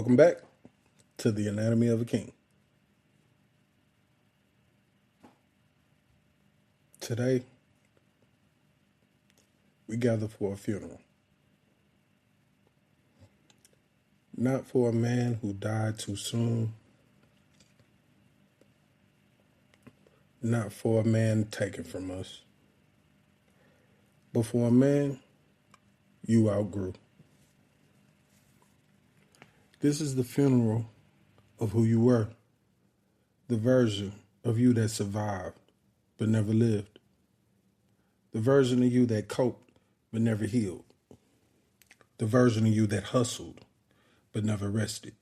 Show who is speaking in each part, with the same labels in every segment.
Speaker 1: Welcome back to the Anatomy of a King. Today, we gather for a funeral. Not for a man who died too soon. Not for a man taken from us. But for a man you outgrew. This is the funeral of who you were. The version of you that survived but never lived. The version of you that coped but never healed. The version of you that hustled but never rested.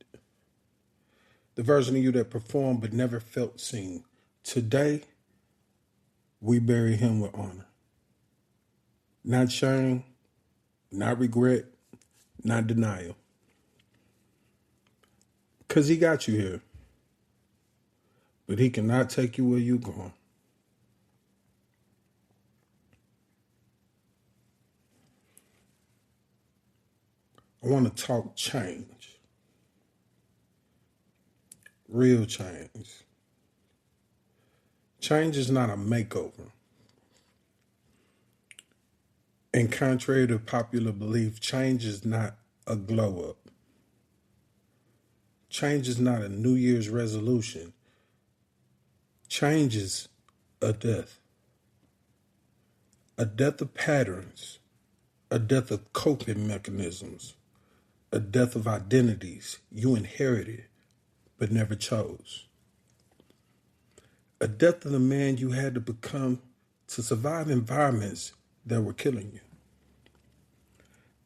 Speaker 1: The version of you that performed but never felt seen. Today, we bury him with honor. Not shame, not regret, not denial. Because he got you here. But he cannot take you where you're going. I want to talk change. Real change. Change is not a makeover. And contrary to popular belief, change is not a glow up. Change is not a New Year's resolution. Change is a death. A death of patterns. A death of coping mechanisms. A death of identities you inherited but never chose. A death of the man you had to become to survive environments that were killing you.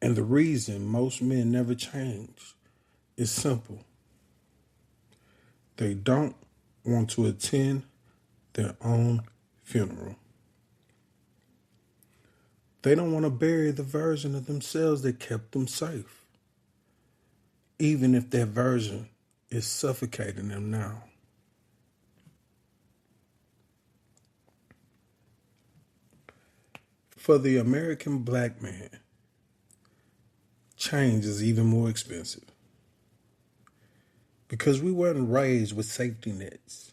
Speaker 1: And the reason most men never change is simple. They don't want to attend their own funeral. They don't want to bury the version of themselves that kept them safe, even if that version is suffocating them now. For the American black man, change is even more expensive. Because we weren't raised with safety nets.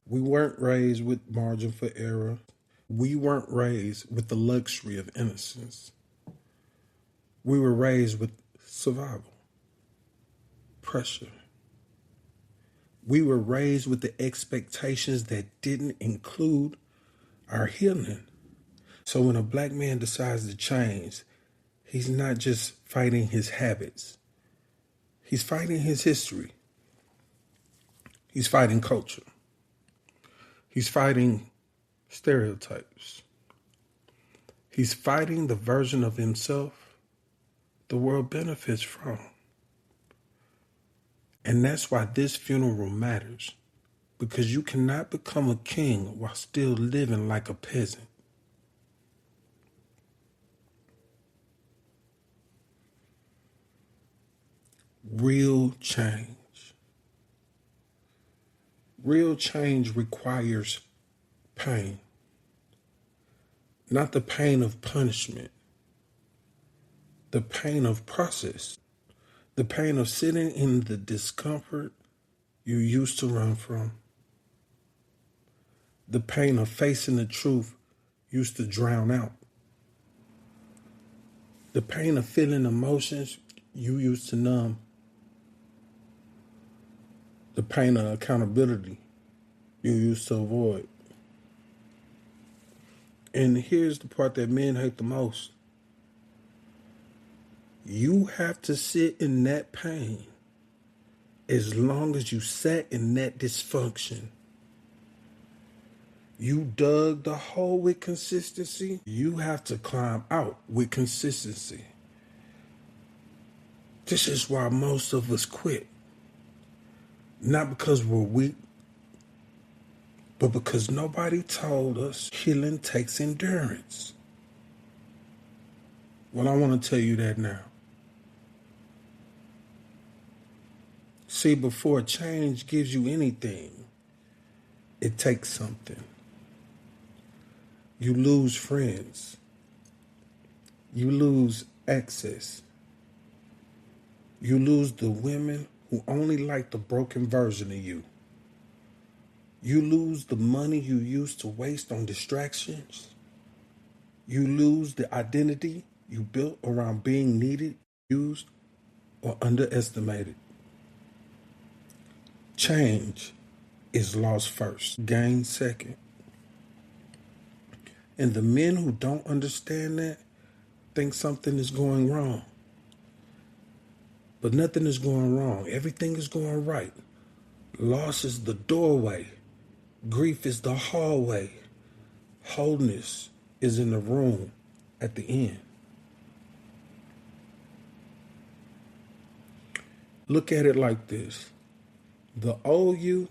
Speaker 1: We weren't raised with margin for error. We weren't raised with the luxury of innocence. We were raised with survival, pressure. We were raised with the expectations that didn't include our healing. So when a black man decides to change, he's not just fighting his habits. He's fighting his history. He's fighting culture. He's fighting stereotypes. He's fighting the version of himself the world benefits from. And that's why this funeral matters. Because you cannot become a king while still living like a peasant. Real change. Real change requires pain. Not the pain of punishment. The pain of process. The pain of sitting in the discomfort you used to run from. The pain of facing the truth you used to drown out. The pain of feeling emotions you used to numb. The pain of accountability you used to avoid. And here's the part that men hate the most. You have to sit in that pain as long as you sat in that dysfunction. You dug the hole with consistency. You have to climb out with consistency. This is why most of us quit. Not because we're weak, but because nobody told us healing takes endurance. Well, I want to tell you that now. See, before change gives you anything, it takes something. You lose friends. You lose access. You lose the women who only like the broken version of you. You lose the money you used to waste on distractions. You lose the identity you built around being needed, used, or underestimated. Change is lost first, gained second. And the men who don't understand that think something is going wrong. But nothing is going wrong. Everything is going right. Loss is the doorway. Grief is the hallway. Wholeness is in the room at the end. Look at it like this. The old you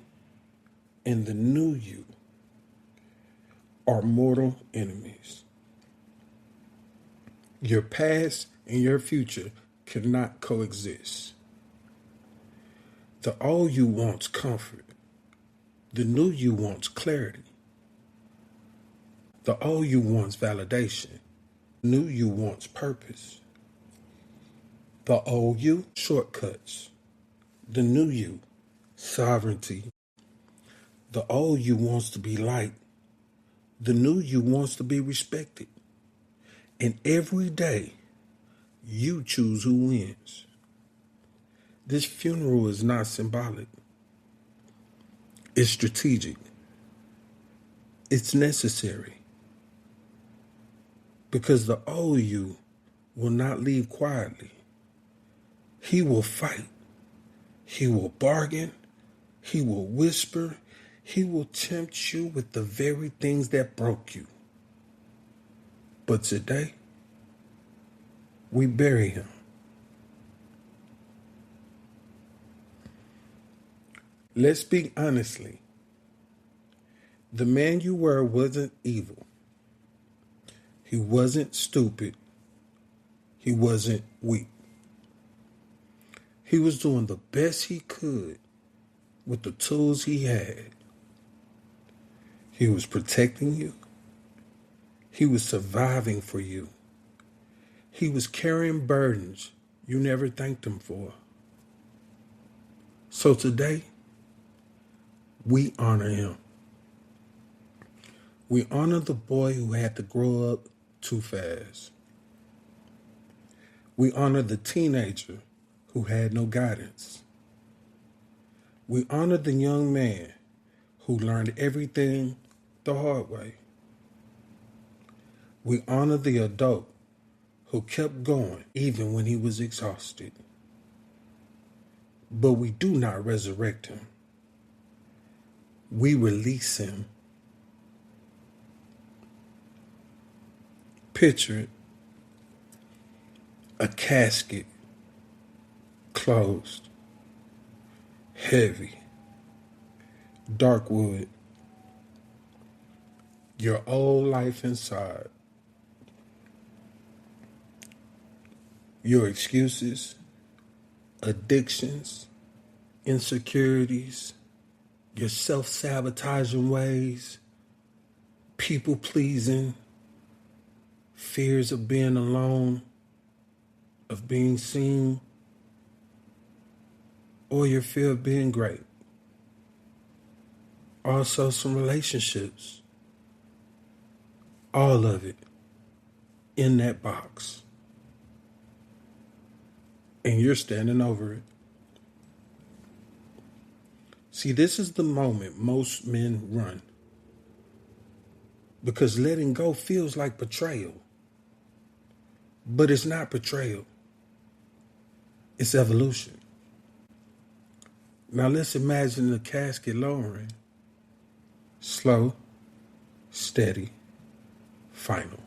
Speaker 1: and the new you are mortal enemies. Your past and your future cannot coexist. The old you wants comfort. The new you wants clarity. The old you wants validation. New you wants purpose. The old you, shortcuts. The new you, sovereignty. The old you wants to be liked. The new you wants to be respected. And every day, you choose who wins. This funeral is not symbolic. It's strategic. It's necessary. Because the old you will not leave quietly. He will fight. He will bargain. He will whisper. He will tempt you with the very things that broke you. But today, we bury him. Let's speak honestly. The man you were wasn't evil. He wasn't stupid. He wasn't weak. He was doing the best he could with the tools he had. He was protecting you. He was surviving for you. He was carrying burdens you never thanked him for. So today, we honor him. We honor the boy who had to grow up too fast. We honor the teenager who had no guidance. We honor the young man who learned everything the hard way. We honor the adult who kept going even when he was exhausted. But we do not resurrect him. We release him. Picture it. A casket, closed, heavy, dark wood, your old life inside, your excuses, addictions, insecurities, your self-sabotaging ways, people-pleasing, fears of being alone, of being seen, or your fear of being great. Also some relationships. All of it in that box. And you're standing over it. See, this is the moment most men run. Because letting go feels like betrayal. But it's not betrayal. It's evolution. Now let's imagine the casket lowering. Slow, steady, final.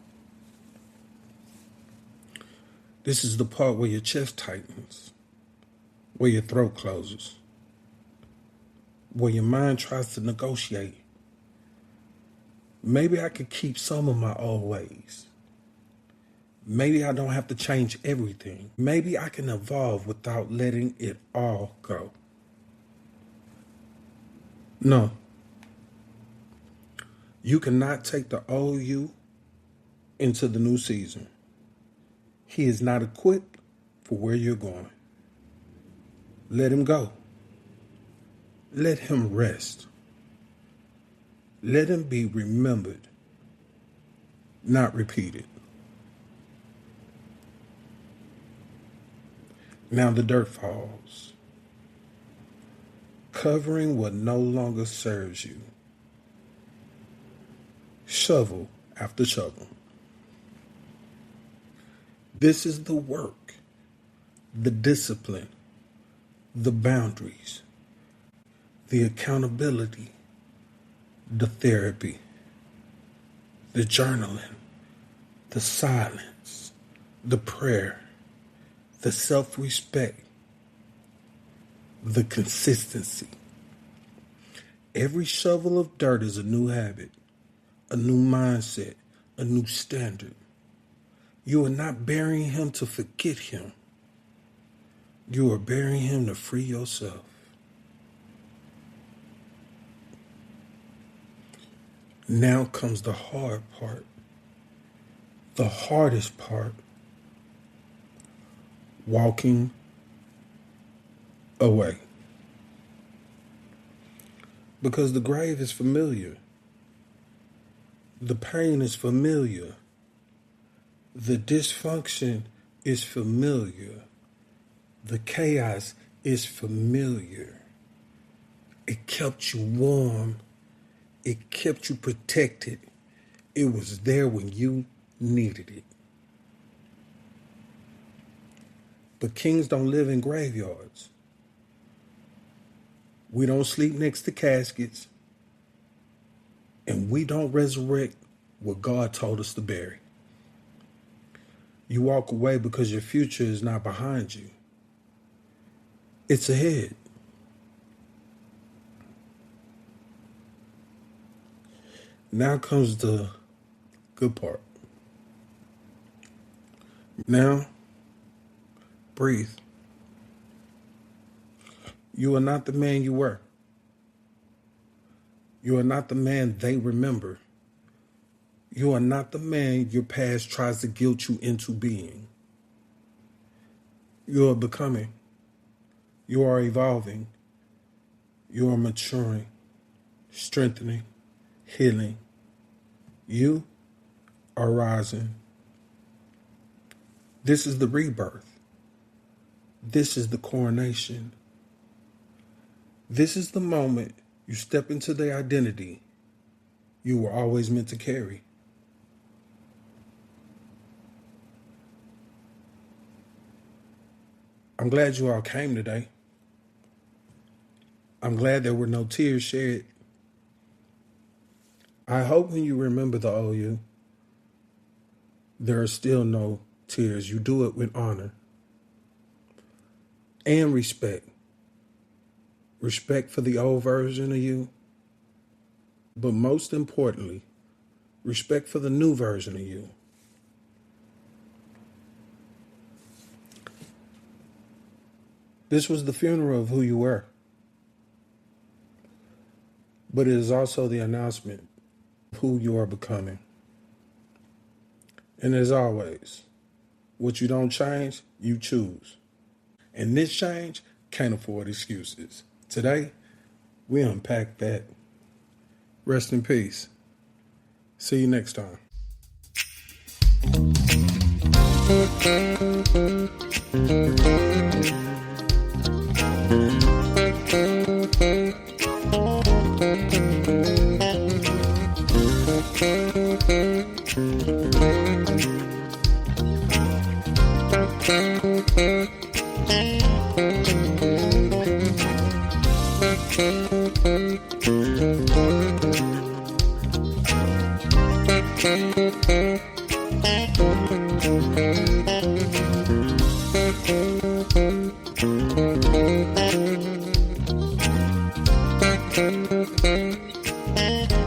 Speaker 1: This is the part where your chest tightens, where your throat closes, where your mind tries to negotiate. Maybe I could keep some of my old ways. Maybe I don't have to change everything. Maybe I can evolve without letting it all go. No. You cannot take the old you into the new season. He is not equipped for where you're going. Let him go. Let him rest. Let him be remembered, not repeated. Now the dirt falls, covering what no longer serves you. Shovel after shovel. This is the work, the discipline, the boundaries, the accountability, the therapy, the journaling, the silence, the prayer, the self-respect, the consistency. Every shovel of dirt is a new habit, a new mindset, a new standard. You are not burying him to forget him. You are burying him to free yourself. Now comes the hard part, the hardest part, walking away. Because the grave is familiar. The pain is familiar. The dysfunction is familiar. The chaos is familiar. It kept you warm. It kept you protected. It was there when you needed it. But kings don't live in graveyards. We don't sleep next to caskets. And we don't resurrect what God told us to bury. You walk away because your future is not behind you. It's ahead. Now comes the good part. Now, breathe. You are not the man you were. You are not the man they remember. You are not the man your past tries to guilt you into being. You are becoming. You are evolving. You are maturing, strengthening, healing. You are rising. This is the rebirth. This is the coronation. This is the moment you step into the identity you were always meant to carry. I'm glad you all came today. I'm glad there were no tears shed. I hope when you remember the old you, there are still no tears. You do it with honor and respect. Respect for the old version of you, but most importantly, respect for the new version of you. This was the funeral of who you were, but it is also the announcement of who you are becoming. And as always, what you don't change, you choose. And this change can't afford excuses. Today, we unpack that. Rest in peace. See you next time.
Speaker 2: Thank you.